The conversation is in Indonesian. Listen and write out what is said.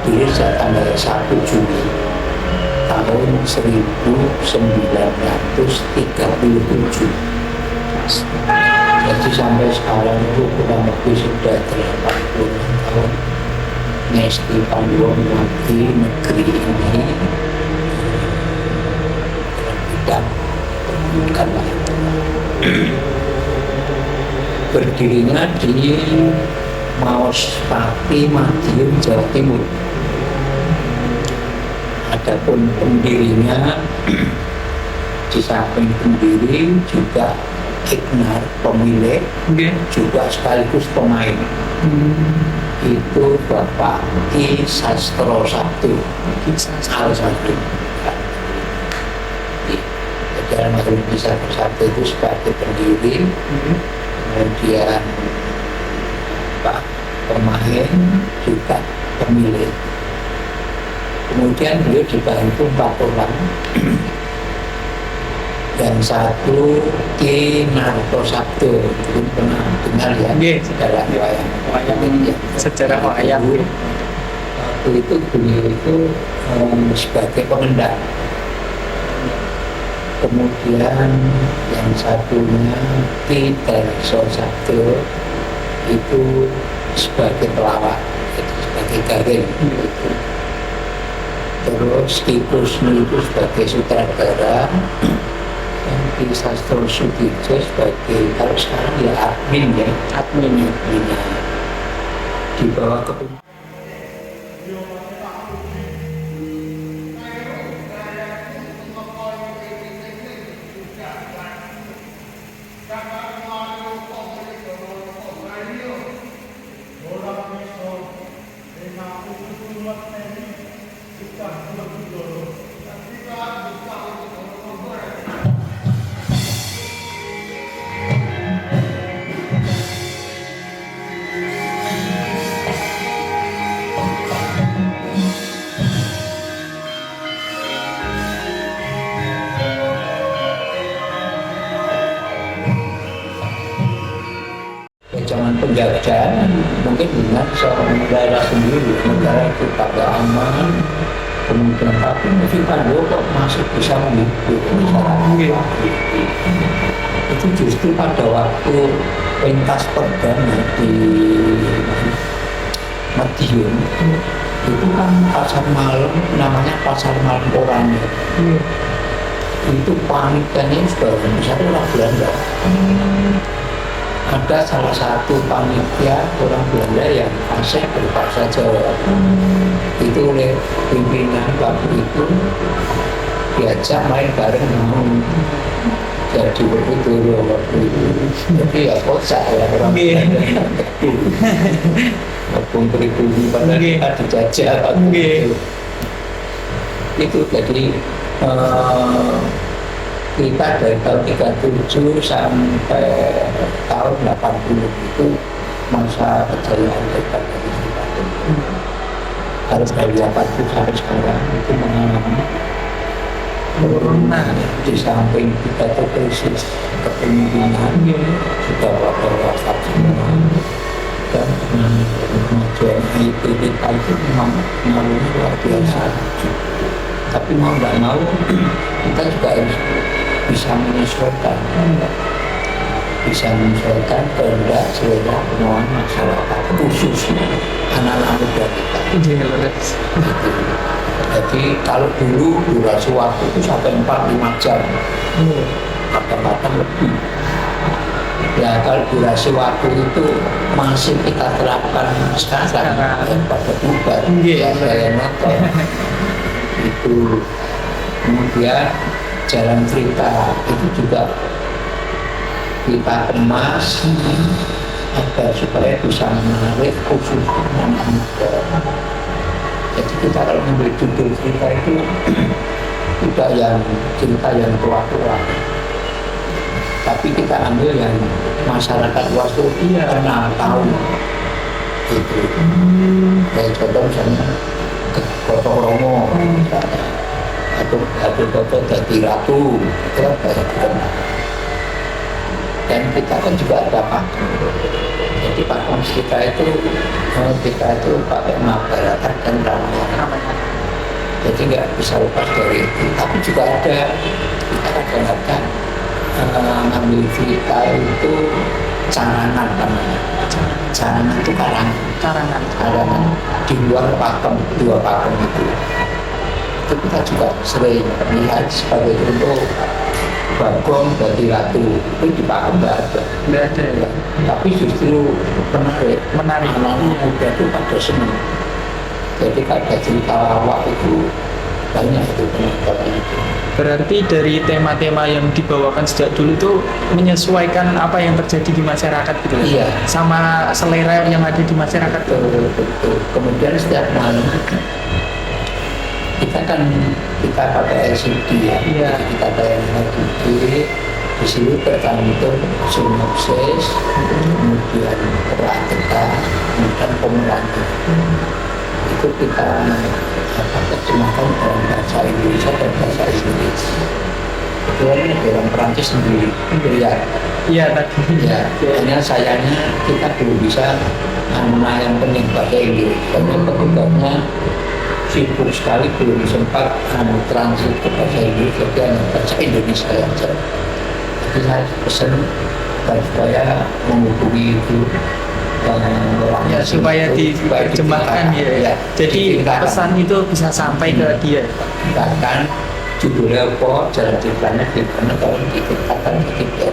berdiri sejak tanggal 1 Juli tahun 1937. Jadi sampai sekarang itu kurang lebih sudah 80 tahun Ngesti Panduwangmati negeri ini tidak bukanlah berdirinya di Maospati, Madiun, Jawa Timur. Adapun pendirinya di samping pendiri juga Ignar pemilik, juga sekaligus pemain. Itu Bapak Ki Sastro Sabtu Al-Sabtu. Jadi almarhum Ki Sastro Sabtu itu sebagai pendiri, kemudian Pak pemain juga pemilik. Kemudian beliau dibantu 4 orang. Yang satu Ki Narto Sabtu, mungkin pernah dengar ya, sejarah wayang ini. Sejarah wayang. Waktu itu beliau itu sebagai pengendang. Kemudian yang satunya Ki Darso Sabtu itu sebagai pelawak, sebagai garing. Terus Ki Kusnu itu sebagai sutradara. Ki Sastro Sudirjo sebagai, kalau sekarang ya admin ya, admin di bawah kepemimpinan. Zaman penjajahan mungkin dengan seorang negara sendiri, negara itu pada aman, kemudian tapi Musi Pandowo kok masih bisa menghibur masyarakat. Itu justru pada waktu pentas perdana di Madiun itu kan pasar malam, namanya pasar malam Oranye. Itu panitianya sebagian besar orang Belanda. Ada salah satu panitia orang Belanda yang fasih berbahasa Jawa. Itu oleh pimpinan waktu itu diajak main bareng jadi berburu waktu itu. Jadi ya kocak ya orang Belanda. Walaupun pribumi pada kita dijajah waktu itu. Jadi kita dari tahun 37 sampai tahun 80 itu masa kejayaan hebat dari Sipatung. Kalau dari 80 sampai sekarang itu mengalami penurunan. Di samping kita itu krisis kepemimpinan, sudah wafat semua, dan kemajuan IT kita itu memang luar biasa. Tapi mau nggak mau kita juga harus bisa menyesuaikan kehendak selera kemauan masyarakat, khususnya anak-anak muda kita. Jadi kalau dulu durasi waktu itu sampai 4-5 jam, kadang-kadang lebih. Ya kalau durasi waktu itu masih kita terapkan sekarang pada bubar, saya nonton itu. Kemudian jalan cerita itu juga kita kemas agar supaya bisa menarik khususnya anak muda. Jadi kita kalau memberi judul cerita itu tidak yang cerita yang tua-tua, tapi kita ambil yang masyarakat luas itu kenal tahu itu. Kayak contoh misalnya Gotong Romo misalnya, atau Gatot Dadi Ratu, itu kan banyak dikenal. Dan kita kan juga ada pakem. Jadi pakem kita itu pakai Mahabharata dan Ramayana. Jadi nggak bisa lepas dari itu. Tapi juga ada kita kadang-kadang ngambil cerita itu canganan namanya. Canganan itu karangan di luar pakem, dua pakem itu kita juga sering lihat sebagai contoh Bagong dari Ratu itu di pakem nggak ada ya. Tapi justru menarik anak-anak muda itu pada senang. Jadi ada cerita lawak itu banyak itu penonton itu. Berarti dari tema-tema yang dibawakan sejak dulu itu menyesuaikan apa yang terjadi di masyarakat gitu. Iya. Sama selera yang ada di masyarakat. Betul. Kemudian setiap malam kita pakai LCD ya. Iya. Jadi kita pakai LCD. Di sini tercantum sinopsis, kemudian perantaraan, kemudian pemeran. Itu kita terjemahkan dalam bahasa Indonesia dan bahasa Inggris. Kemudian dalam Perancis sendiri, Iya tadi. ya. Hanya sayangnya kita belum bisa yang penting bahasa Inggris. Karena petugasnya sibuk sekali belum sempat transit ke bahasa Inggris, jadi hanya bahasa Indonesia saja. Jadi saya pesan supaya menghubungi itu. Ya, supaya diterjemahkan ya. Jadi pesan itu bisa sampai ke dia. Bahkan judulnya apa, jalan ceritanya gimana, kalau diceritakan ketika